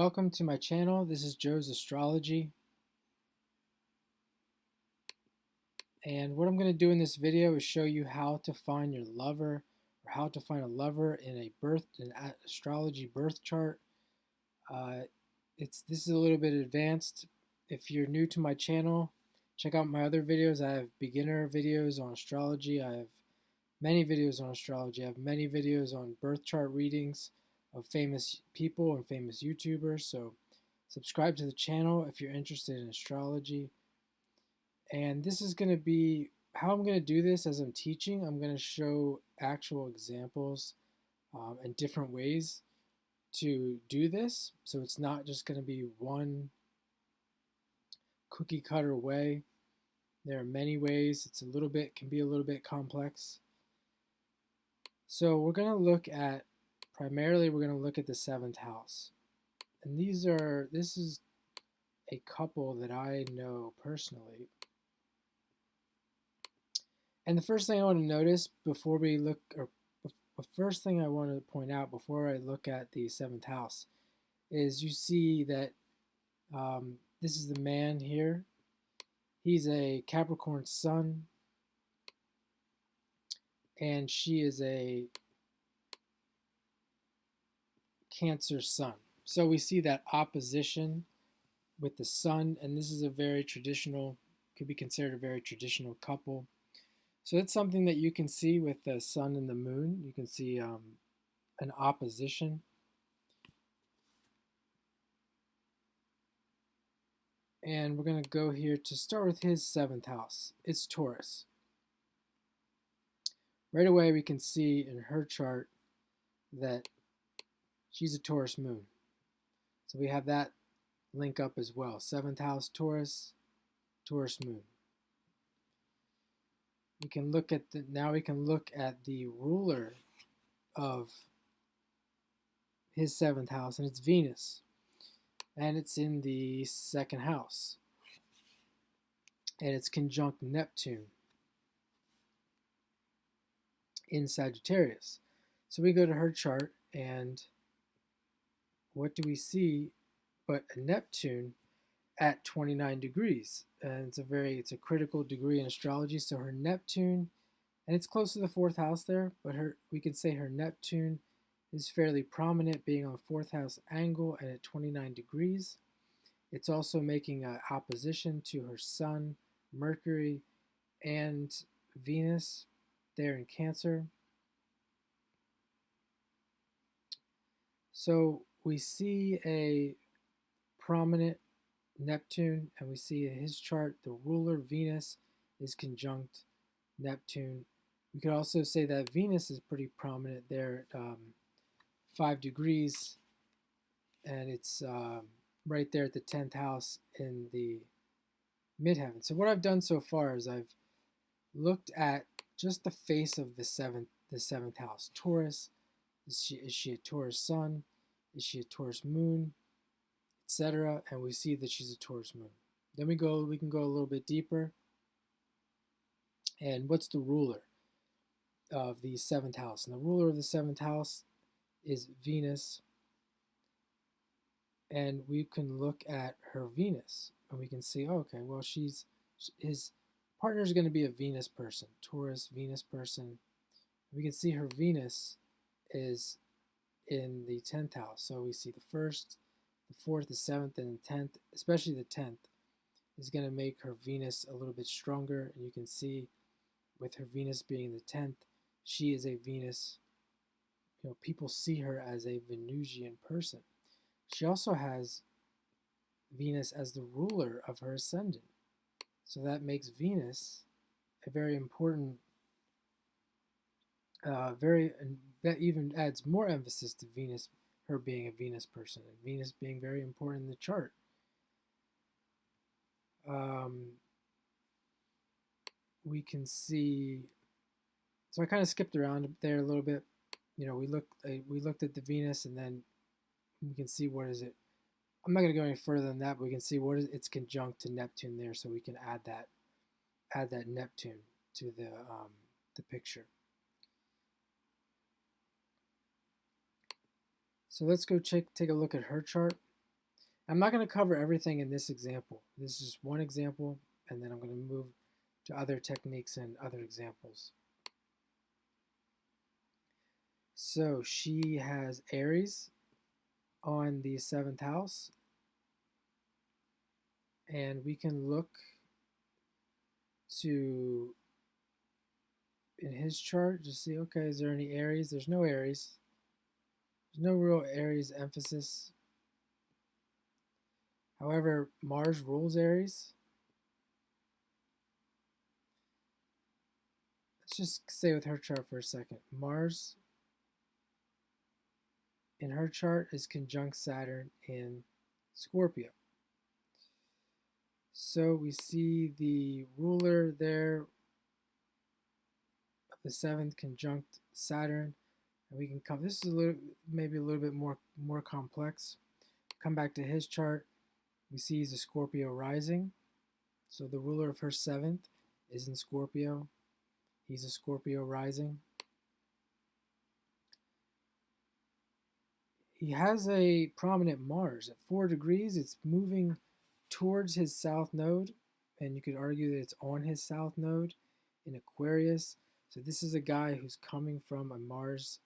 Welcome to my channel. This is Joe's Astrology. And what I'm going to do in this video is show you how to find your lover, or how to find a lover in an astrology birth chart. This is a little bit advanced. If you're new to my channel, check out my other videos. I have beginner videos on astrology. I have many videos on astrology. I have many videos on birth chart readings of famous people and famous YouTubers. So subscribe to the channel if you're interested in astrology. And this is going to be how I'm going to do this as I'm teaching. I'm going to show actual examples and different ways to do this. So it's not just going to be one cookie cutter way. There are many ways. Can be a little bit complex. So we're going to look at, primarily we're going to look at the 7th house. And this is a couple that I know personally. And the first thing I want to notice before we look, or the first thing I want to point out before I look at the 7th house is you see that this is the man here. He's a Capricorn sun, and she is a Cancer sun. So we see that opposition with the sun, and this is a very traditional, could be considered a very traditional couple. So it's something that you can see with the sun and the moon. You can see an opposition. And we're going to go here to start with his 7th house. It's Taurus. Right away we can see in her chart that she's a Taurus moon. So we have that link up as well. 7th house Taurus, Taurus moon. We can look at now we can look at the ruler of his 7th house, and it's Venus. And it's in the 2nd house. And it's conjunct Neptune in Sagittarius. So we go to her chart, and what do we see but a Neptune at 29 degrees? And it's a critical degree in astrology. So her Neptune, and it's close to the 4th house there, but we can say her Neptune is fairly prominent, being on 4th house angle and at 29 degrees. It's also making an opposition to her Sun, Mercury, and Venus there in Cancer. So we see a prominent Neptune, and we see in his chart the ruler Venus is conjunct Neptune. We could also say that Venus is pretty prominent there at 5 degrees, and it's right there at the 10th house in the midheaven. So what I've done so far is I've looked at just the face of the seventh house. Taurus. Is she a Taurus sun? Is she a Taurus moon? Etc. And we see that she's a Taurus moon. Then we can go a little bit deeper. And what's the ruler of the 7th house? And the ruler of the 7th house is Venus. And we can look at her Venus, and we can see, oh, okay, well, his partner is going to be a Venus person, Taurus Venus person. We can see her Venus is in the 10th house. So we see the 1st, the 4th, the 7th, and the 10th, especially the 10th, is going to make her Venus a little bit stronger. And you can see with her Venus being the 10th, she is a Venus. People see her as a Venusian person. She also has Venus as the ruler of her ascendant. So that makes Venus a very important, that even adds more emphasis to Venus, her being a Venus person, and Venus being very important in the chart. We can see, so I kind of skipped around there a little bit. We looked at the Venus, and then we can see what is it. I'm not going to go any further than that, but we can see it's conjunct to Neptune there, so we can add that Neptune to the picture. So let's go take a look at her chart. I'm not going to cover everything in this example. This is just one example, and then I'm going to move to other techniques and other examples. So she has Aries on the 7th house, and we can look to in his chart to see, okay, is there any Aries? There's no Aries. There's no real Aries emphasis. However, Mars rules Aries. Let's just stay with her chart for a second. Mars in her chart is conjunct Saturn in Scorpio. So we see the ruler there of the 7th conjunct Saturn. And we can come, this is maybe a little bit more complex. Come back to his chart. We see he's a Scorpio rising. So the ruler of her 7th is in Scorpio. He's a Scorpio rising. He has a prominent Mars at 4 degrees. It's moving towards his south node, and you could argue that it's on his south node in Aquarius. So this is a guy who's coming from a Mars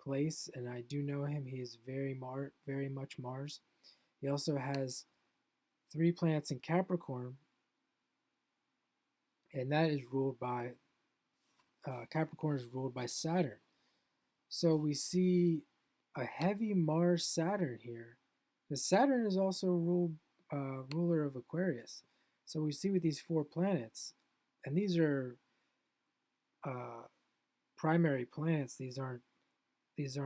place, and I do know him. He is very much Mars. He also has 3 planets in Capricorn, and that is ruled by Capricorn is ruled by Saturn. So we see a heavy Mars Saturn here. The Saturn is also ruler of Aquarius. So we see with these 4 planets, and these are primary planets. These aren't. This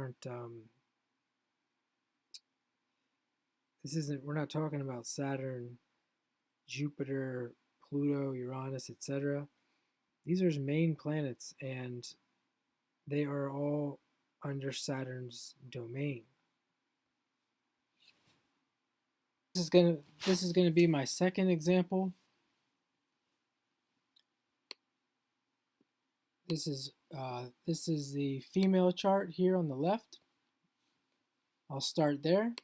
isn't. We're not talking about Saturn, Jupiter, Pluto, Uranus, etc. These are his main planets, and they are all under Saturn's domain. This is gonna be my second example. This is the female chart here on the left. I'll start there.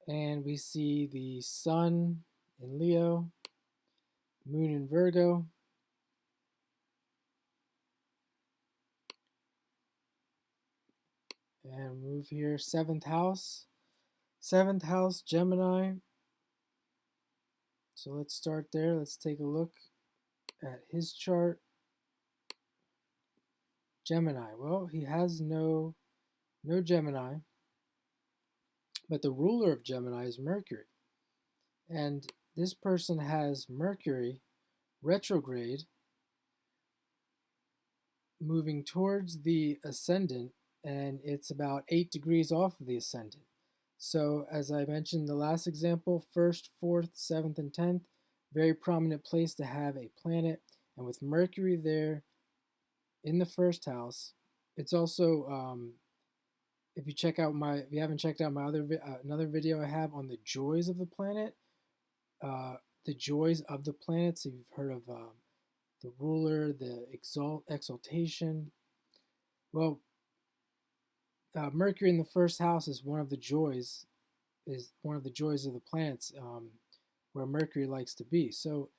And we see the Sun in Leo, Moon in Virgo, and move here, 7th house. 7th house, Gemini. So let's start there. Let's take a look at his chart. Gemini. Well, he has no Gemini, but the ruler of Gemini is Mercury. And this person has Mercury retrograde moving towards the ascendant, and it's about 8 degrees off of the ascendant. So as I mentioned in the last example, 1st, 4th, 7th, and 10th, very prominent place to have a planet. And with Mercury there in the 1st house, it's also, if you haven't checked out my another video I have on the joys of the planet, the joys of the planets. So you've heard of the ruler, the exaltation. Well, Mercury in the 1st house is one of the joys. Is one of the joys of the planets, where Mercury likes to be. So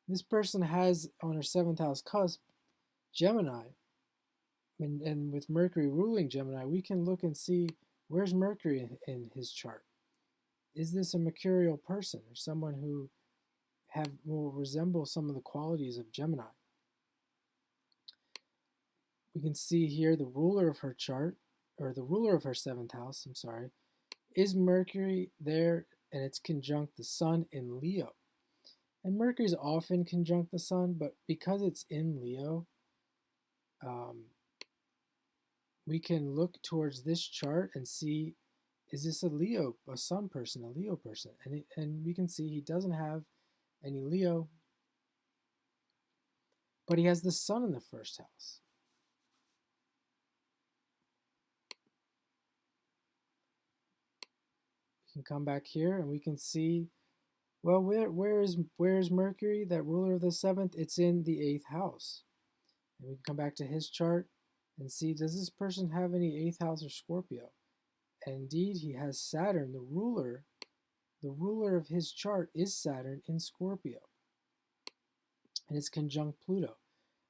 this person has on her 7th house cusp Gemini, and with Mercury ruling Gemini, we can look and see where's Mercury in his chart. Is this a mercurial person or someone who will resemble some of the qualities of Gemini? We can see here the ruler of her chart, or the ruler of her 7th house, I'm sorry, is Mercury there, and it's conjunct the Sun in Leo. And Mercury is often conjunct the Sun, but because it's in Leo, we can look towards this chart and see, is this a Sun person, a Leo person? And we can see he doesn't have any Leo, but he has the Sun in the 1st house. We can come back here and we can see, well, where is Mercury, that ruler of the 7th? It's in the 8th house. And we can come back to his chart and see, does this person have any 8th house or Scorpio? And indeed, he has Saturn, the ruler. The ruler of his chart is Saturn in Scorpio, and it's conjunct Pluto.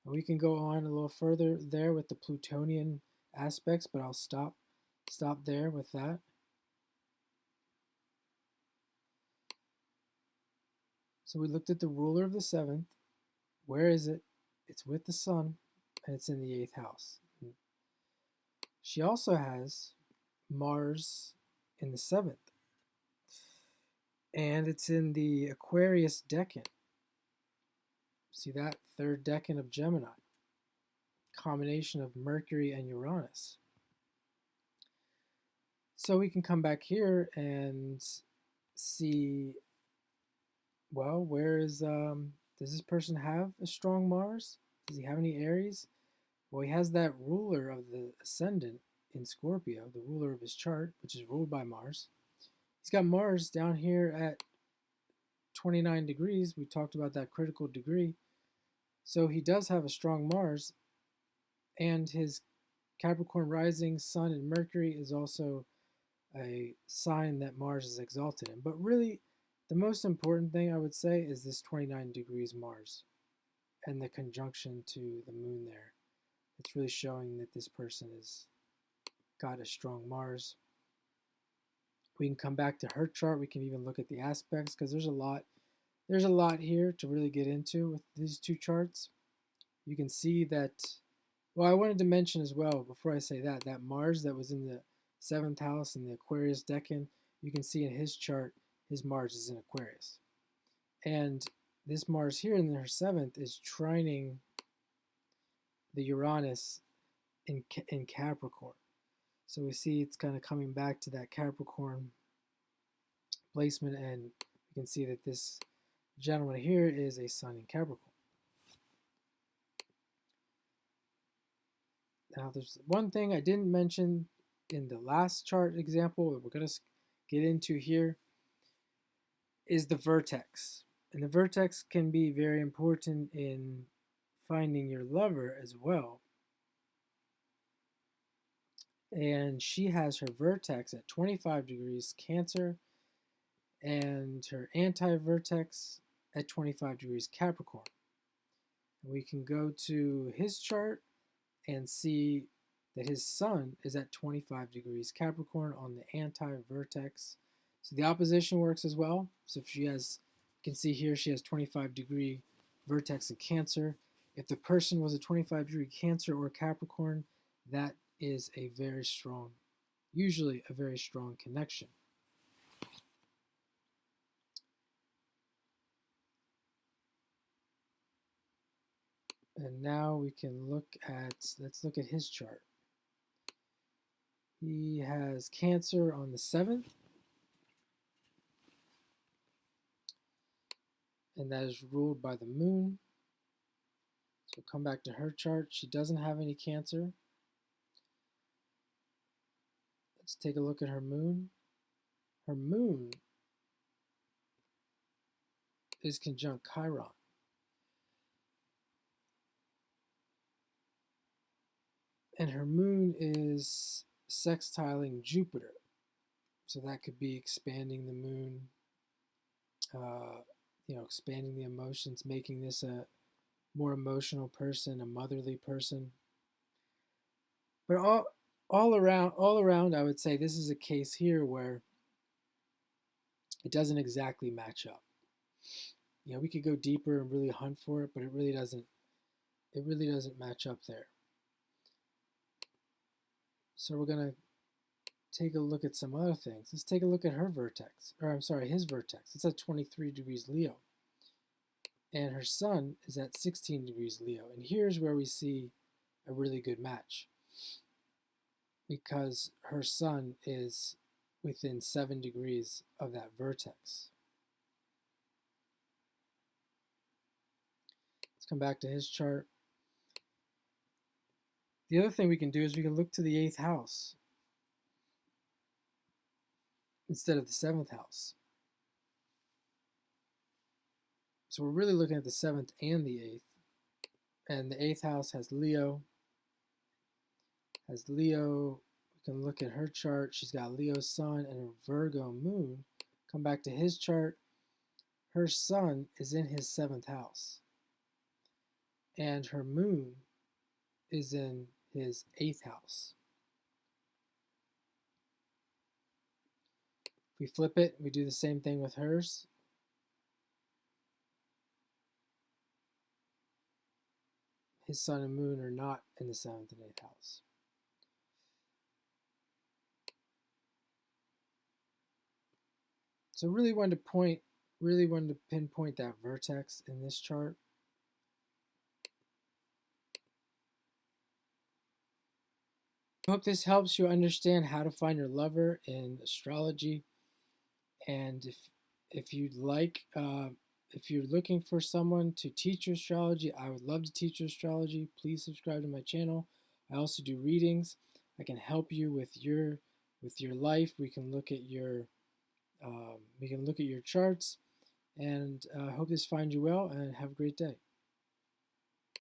And we can go on a little further there with the Plutonian aspects, but I'll stop there with that. So we looked at the ruler of the 7th. Where is it? It's with the sun, and it's in the 8th house. She also has Mars in the 7th, and it's in the Aquarius decan. See that? Third decan of Gemini. Combination of Mercury and Uranus. So we can come back here and see, well, where is, does this person have a strong Mars? Does he have any Aries? Well, he has that ruler of the ascendant in Scorpio, the ruler of his chart, which is ruled by Mars. He's got Mars down here at 29 degrees. We talked about that critical degree. So he does have a strong Mars, and his Capricorn rising, Sun, and Mercury is also a sign that Mars is exalted in. But really, the most important thing I would say is this 29 degrees Mars and the conjunction to the moon there. It's really showing that this person has got a strong Mars. We can come back to her chart. We can even look at the aspects because there's a lot here to really get into with these two charts. You can see that, well, I wanted to mention as well, before I say that Mars that was in the 7th house in the Aquarius decan, you can see in his chart, his Mars is in Aquarius. And this Mars here in her 7th is trining the Uranus in Capricorn. So we see it's kind of coming back to that Capricorn placement, and you can see that this gentleman here is a Sun in Capricorn. Now, there's one thing I didn't mention in the last chart example that we're going to get into here is the vertex. And the vertex can be very important in finding your lover as well. And she has her vertex at 25 degrees Cancer and her anti-vertex at 25 degrees Capricorn. We can go to his chart and see that his sun is at 25 degrees Capricorn on the anti-vertex. So the opposition works as well. So if she has, you can see here, she has 25 degree vertex in Cancer. If the person was a 25 degree Cancer or Capricorn, that is a very strong, usually a very strong connection. And now we can look at, let's look at his chart. He has Cancer on the 7th. And that is ruled by the moon. So come back to her chart. She doesn't have any Cancer. Let's take a look at her moon. Her moon is conjunct Chiron. And her moon is sextiling Jupiter. So that could be expanding the moon, expanding the emotions, making this a more emotional person, a motherly person. But all around, I would say this is a case here where it doesn't exactly match up. We could go deeper and really hunt for it, but it really doesn't match up there. So we're going to take a look at some other things. Let's take a look at her vertex, his vertex. It's at 23 degrees Leo. And her sun is at 16 degrees Leo. And here's where we see a really good match, because her sun is within 7 degrees of that vertex. Let's come back to his chart. The other thing we can do is we can look to the 8th house instead of the 7th house. So we're really looking at the 7th and the 8th. And the 8th house has Leo. has Leo. We can look at her chart. She's got Leo sun and a Virgo moon. Come back to his chart. Her sun is in his 7th house, and her moon is in his 8th house. If we flip it, we do the same thing with hers. His sun and moon are not in the 7th and 8th house. So really wanted to pinpoint that vertex in this chart. I hope this helps you understand how to find your lover in astrology. And if you'd like, if you're looking for someone to teach you astrology, I would love to teach you astrology. Please subscribe to my channel. I also do readings. I can help you with your life. We can look at your charts. And I hope this finds you well, and have a great day.